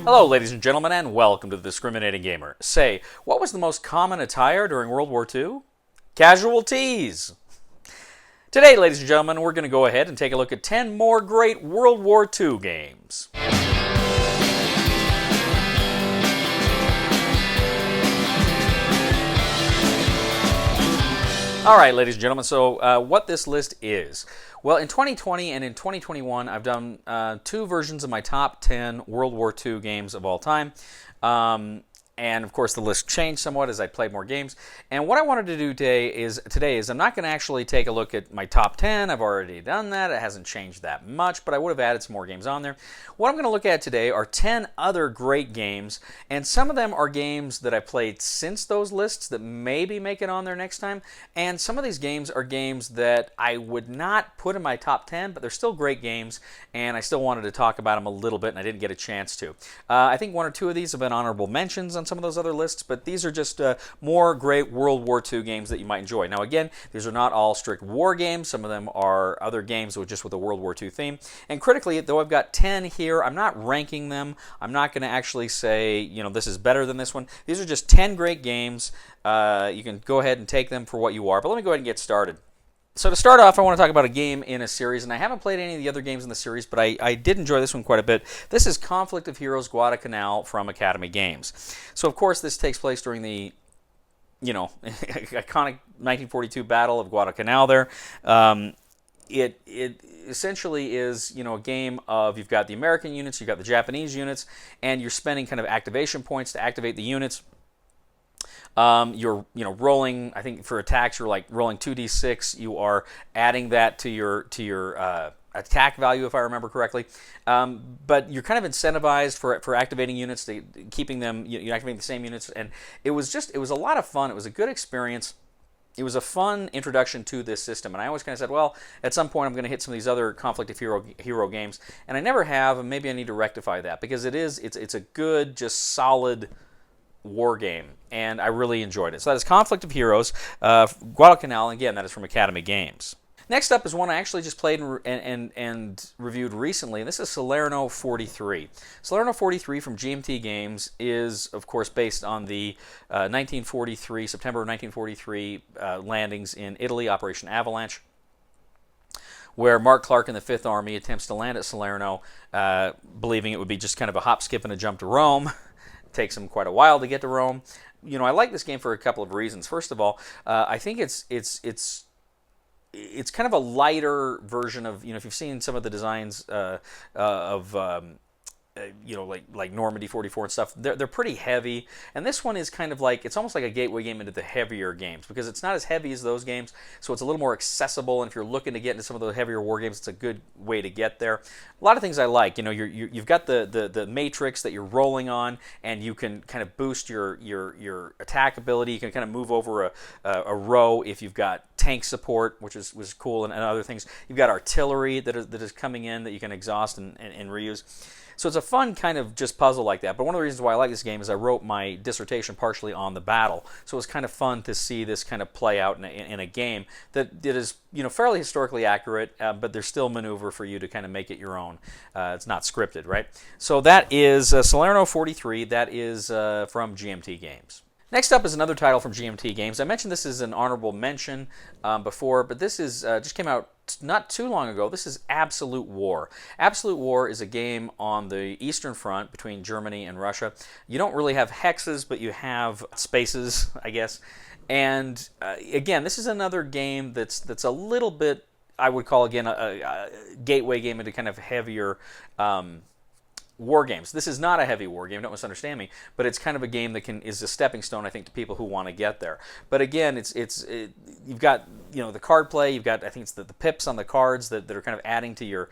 Hello, ladies and gentlemen, and welcome to the Discriminating Gamer. Say, what was the most common attire during World War II? Casual tees. Today, ladies and gentlemen, we're going to go ahead and take a look at 10 more great World War II games. All right, ladies and gentlemen, so what this list is. Well, in 2020 and in 2021, I've done two versions of my top 10 World War II games of all time. And of course, the list changed somewhat as I played more games. And what I wanted to do today is I'm not going to actually take a look at my top 10. I've already done that. It hasn't changed that much, but I would have added some more games on there. What I'm going to look at today are 10 other great games, and some of them are games that I played since those lists that maybe make it on there next time. And some of these games are games that I would not put in my top 10, but they're still great games, and I still wanted to talk about them a little bit, and I didn't get a chance to. I think one or two of these have been honorable mentions on some of those other lists, but these are just more great World War II games that you might enjoy. Now again, these are not all strict war games. Some of them are other games with a World War II theme. And critically, though I've got 10 here, I'm not ranking them. I'm not going to actually say, you know, this is better than this one. These are just 10 great games. You can go ahead and take them for what you are, but let me go ahead and get started. So to start off, I want to talk about a game in a series, and I haven't played any of the other games in the series, but I did enjoy this one quite a bit. This is Conflict of Heroes Guadalcanal from Academy Games. So of course this takes place during the, you know, iconic 1942 Battle of Guadalcanal there. It essentially is, you know, a game of you've got the American units, you've got the Japanese units, and you're spending kind of activation points to activate the units. You're rolling. I think for attacks you're like rolling 2d6. You are adding that to your attack value, if I remember correctly. But you're kind of incentivized for activating units, to keeping them. You activating the same units, and it was a lot of fun. It was a good experience. It was a fun introduction to this system, and I always kind of said, well, at some point I'm going to hit some of these other Conflict of Hero games, and I never have, and maybe I need to rectify that because it's a good, just solid war game, and I really enjoyed it. So that is Conflict of Heroes, Guadalcanal, and again, that is from Academy Games. Next up is one I actually just played and reviewed recently, and this is Salerno 43. Salerno 43 from GMT Games is, of course, based on the September of 1943 landings in Italy, Operation Avalanche, where Mark Clark and the Fifth Army attempts to land at Salerno, believing it would be just kind of a hop, skip, and a jump to Rome. Takes them quite a while to get to Rome. You know, I like this game for a couple of reasons. First of all, I think it's kind of a lighter version of, you know, if you've seen some of the designs of you know, like Normandy 44 and stuff, they're pretty heavy, and this one is kind of like, it's almost like a gateway game into the heavier games because it's not as heavy as those games, so it's a little more accessible, and if you're looking to get into some of the heavier war games, it's a good way to get there. A lot of things I like, you know, you've got the matrix that you're rolling on, and you can kind of boost your attack ability. You can kind of move over a row if you've got tank support, which was cool, and other things. You've got artillery that is coming in that you can exhaust and reuse. So it's a fun kind of just puzzle like that. But one of the reasons why I like this game is I wrote my dissertation partially on the battle. So it was kind of fun to see this kind of play out in a game that is, you know, fairly historically accurate, but there's still maneuver for you to kind of make it your own. It's not scripted, right? So that is Salerno 43. That is from GMT Games. Next up is another title from GMT Games. I mentioned this is an honorable mention before, but this is just came out not too long ago. This is Absolute War. Absolute War is a game on the Eastern Front between Germany and Russia. You don't really have hexes, but you have spaces, I guess. And again, this is another game that's a little bit, I would call, again, a gateway game into kind of heavier war games. This is not a heavy war game, don't misunderstand me, but it's kind of a game that is a stepping stone, I think, to people who want to get there. But again, you've got, you know, the card play, you've got, I think it's the pips on the cards that are kind of adding to your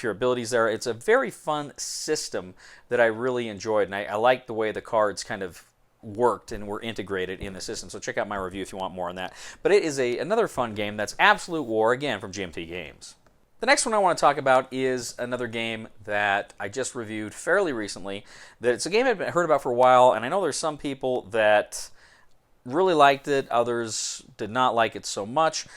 abilities there. It's a very fun system that I really enjoyed, and I like the way the cards kind of worked and were integrated in the system. So check out my review if you want more on that. But it is another fun game. That's Absolute War, again, from GMT Games. The next one I want to talk about is another game that I just reviewed fairly recently. That it's a game I've heard about for a while, and I know there's some people that really liked it, others did not like it so much.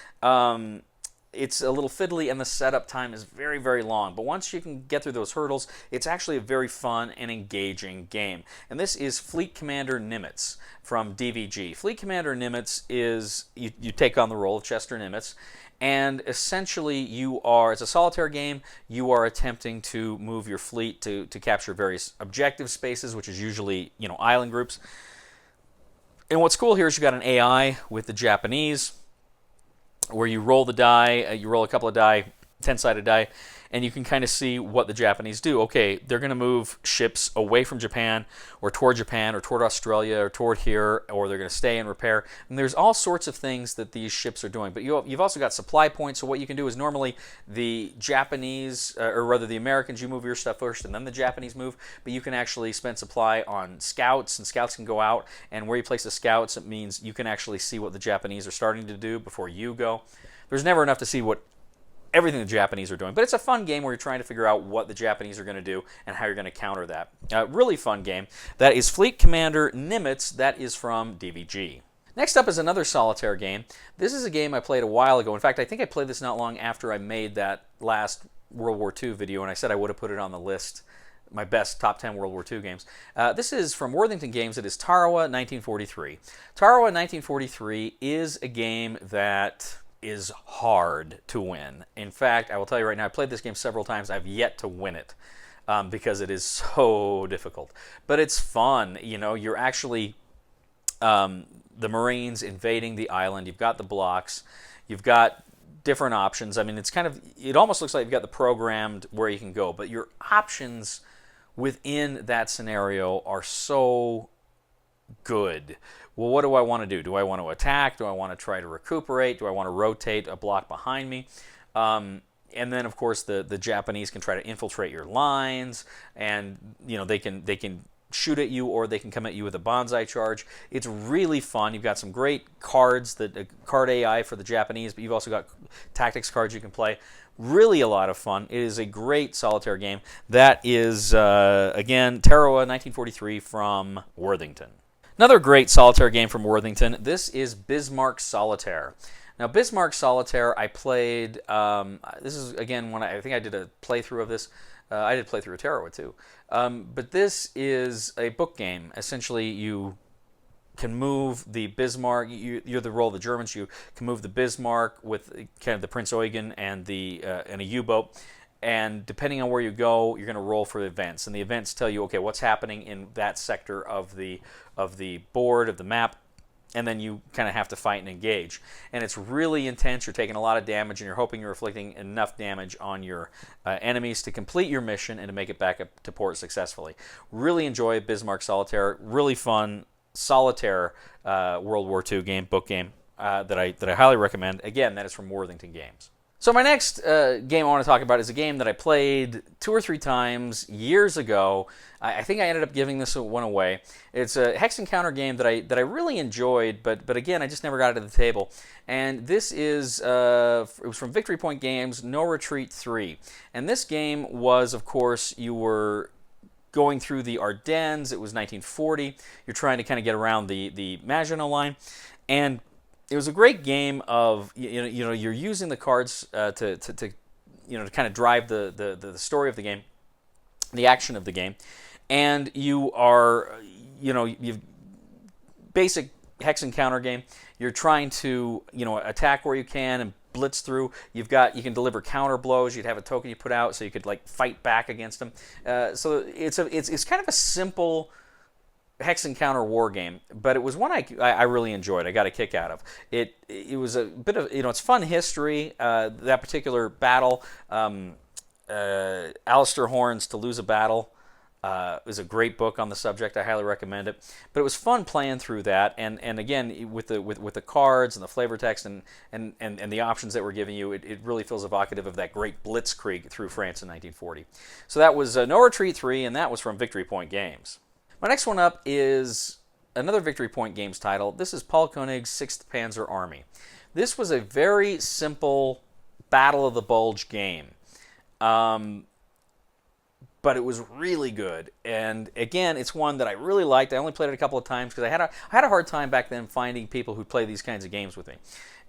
it's a little fiddly, and the setup time is very, very long. But once you can get through those hurdles, it's actually a very fun and engaging game. And this is Fleet Commander Nimitz from DVG. Fleet Commander Nimitz is, you take on the role of Chester Nimitz, and essentially it's a solitaire game. You are attempting to move your fleet to capture various objective spaces, which is usually, island groups. And what's cool here is you got an AI with the Japanese, where you roll the die, you roll a couple of die, 10-sided die, and you can kind of see what the Japanese do. Okay, they're going to move ships away from Japan, or toward Australia, or toward here, or they're going to stay and repair. And there's all sorts of things that these ships are doing. But you've also got supply points, so what you can do is normally the Japanese, or rather the Americans, you move your stuff first, and then the Japanese move. But you can actually spend supply on scouts, and scouts can go out, and where you place the scouts, it means you can actually see what the Japanese are starting to do before you go. There's never enough to see everything the Japanese are doing. But it's a fun game where you're trying to figure out what the Japanese are going to do and how you're going to counter that. Really fun game. That is Fleet Commander Nimitz. That is from DVG. Next up is another solitaire game. This is a game I played a while ago. In fact, I think I played this not long after I made that last World War II video, and I said I would have put it on the list, my best top 10 World War II games. This is from Worthington Games. It is Tarawa 1943. Tarawa 1943 is a game that is hard to win. In fact, I will tell you right now, I played this game several times. I've yet to win it because it is so difficult. But it's fun. You're actually the Marines invading the island. You've got the blocks. You've got different options. I mean, it almost looks like you've got the programmed where you can go. But your options within that scenario are so good. Well, what do I want to do? Do I want to attack? Do I want to try to recuperate? Do I want to rotate a block behind me? And then, of course, the Japanese can try to infiltrate your lines, and they can shoot at you, or they can come at you with a bonsai charge. It's really fun. You've got some great cards, card AI for the Japanese, but you've also got tactics cards you can play. Really a lot of fun. It is a great solitaire game. That is, again, Tarawa 1943 from Worthington. Another great solitaire game from Worthington. This is Bismarck Solitaire. Now, Bismarck Solitaire, I played. This is again when I think I did a playthrough of this. I did a playthrough of Tarawa too. But this is a book game. Essentially, you can move the Bismarck. You're the role of the Germans. You can move the Bismarck with kind of the Prince Eugen and and a U-boat. And depending on where you go, you're going to roll for events. And the events tell you, okay, what's happening in that sector of the board, of the map. And then you kind of have to fight and engage. And it's really intense. You're taking a lot of damage, and you're hoping you're inflicting enough damage on your enemies to complete your mission and to make it back up to port successfully. Really enjoy Bismarck Solitaire. Really fun solitaire World War II game, book game that I highly recommend. Again, that is from Worthington Games. So my next game I want to talk about is a game that I played 2 or 3 times years ago. I think I ended up giving this one away. It's a hex and counter game that I really enjoyed, but again, I just never got it to the table. And this is it was from Victory Point Games, No Retreat 3. And this game was, of course, you were going through the Ardennes. It was 1940. You're trying to kind of get around the Maginot Line, and it was a great game of you're using the cards to kind of drive the story of the game, the action of the game, and you are you've basic hex and counter game. You're trying to attack where you can and blitz through. You can deliver counter blows. You'd have a token you put out so you could fight back against them. So it's kind of a simple hex and counter war game, but it was one I really enjoyed. I got a kick out of it. It was a bit of it's fun history. That particular battle, Alistair Horn's To Lose a Battle, is a great book on the subject. I highly recommend it. But it was fun playing through that, and again with the cards and the flavor text and the options that we're giving you, it really feels evocative of that great blitzkrieg through France in 1940. So that was No Retreat 3, and that was from Victory Point Games. My next one up is another Victory Point Games title. This is Paul Koenig's 6th Panzer Army. This was a very simple Battle of the Bulge game, but it was really good. And again, it's one that I really liked. I only played it a couple of times because I had a hard time back then finding people who play these kinds of games with me.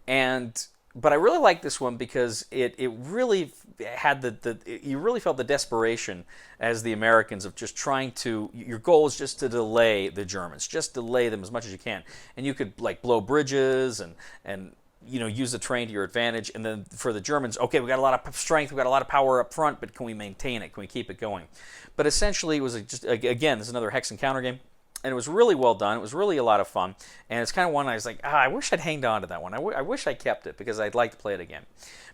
And but I really like this one because it really had you really felt the desperation as the Americans of just trying to, your goal is just to delay the Germans, just delay them as much as you can, and you could like blow bridges and use the terrain to your advantage, and then for the Germans, okay, we got a lot of strength, we got a lot of power up front, but can we maintain it? Can we keep it going? But essentially, it was just, again, this is another hex and counter game. And it was really well done. It was really a lot of fun. And it's kind of one I was like, I wish I'd hanged on to that one. I wish I kept it because I'd like to play it again.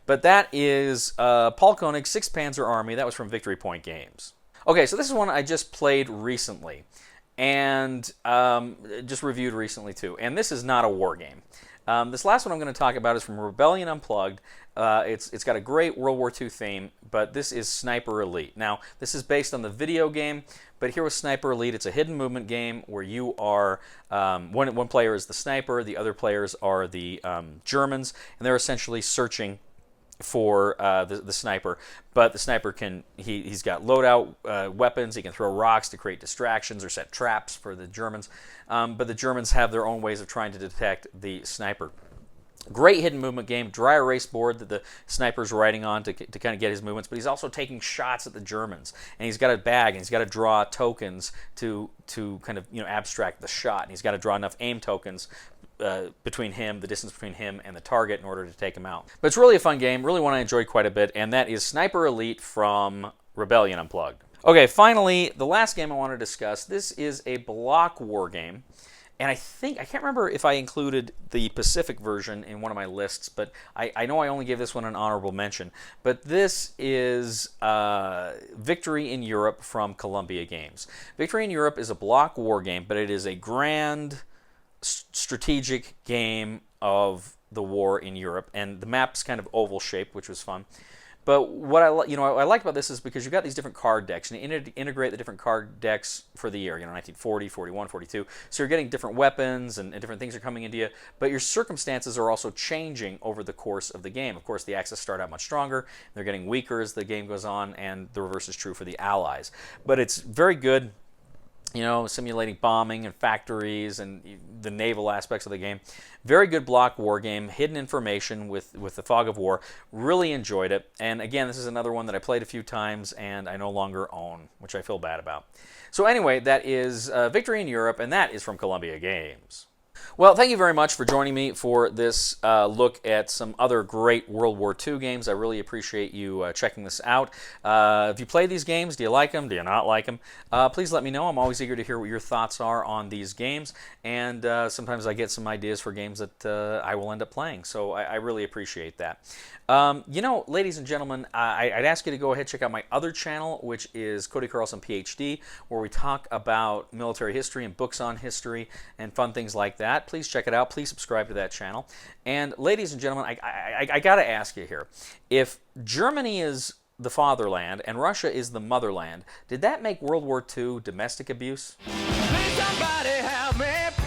But that is Paul Koenig's 6th Panzer Army. That was from Victory Point Games. Okay, so this is one I just played recently. And just reviewed recently too. And this is not a war game. This last one I'm going to talk about is from Rebellion Unplugged. It's got a great World War II theme, but this is Sniper Elite. Now, this is based on the video game, but here with Sniper Elite, it's a hidden movement game where you are, one player is the sniper, the other players are the Germans, and they're essentially searching for the sniper. But the sniper he's got loadout weapons, he can throw rocks to create distractions or set traps for the Germans, but the Germans have their own ways of trying to detect the sniper. Great hidden movement game, dry erase board that the sniper's riding on to kind of get his movements, but he's also taking shots at the Germans, and he's got a bag, and he's got to draw tokens to kind of abstract the shot, and he's got to draw enough aim tokens between the distance between him and the target in order to take him out. But it's really a fun game, really one I enjoyed quite a bit, and that is Sniper Elite from Rebellion Unplugged. Okay, finally, the last game I want to discuss. This is a block war game. And I can't remember if I included the Pacific version in one of my lists, but I know I only gave this one an honorable mention. But this is Victory in Europe from Columbia Games. Victory in Europe is a block war game, but it is a grand strategic game of the war in Europe. And the map's kind of oval shaped, which was fun. But what I like about this is because you've got these different card decks, and you integrate the different card decks for the year, 1940, 41, 42. So you're getting different weapons and different things are coming into you, but your circumstances are also changing over the course of the game. Of course, the Axis start out much stronger, they're getting weaker as the game goes on, and the reverse is true for the Allies. But it's very good, simulating bombing and factories and the naval aspects of the game. Very good block war game, hidden information with the fog of war. Really enjoyed it. And again, this is another one that I played a few times and I no longer own, which I feel bad about. So anyway, that is Victory in Europe, and that is from Columbia Games. Well, thank you very much for joining me for this look at some other great World War II games. I really appreciate you checking this out. If you play these games, do you like them? Do you not like them? Please let me know. I'm always eager to hear what your thoughts are on these games, and sometimes I get some ideas for games that I will end up playing, so I really appreciate that. Ladies and gentlemen, I'd ask you to go ahead and check out my other channel, which is Cody Carlson, PhD, where we talk about military history and books on history and fun things like that. Please check it out. Please subscribe to that channel. And ladies and gentlemen, I got to ask you here, if Germany is the fatherland and Russia is the motherland, did that make World War II domestic abuse? Please somebody help me.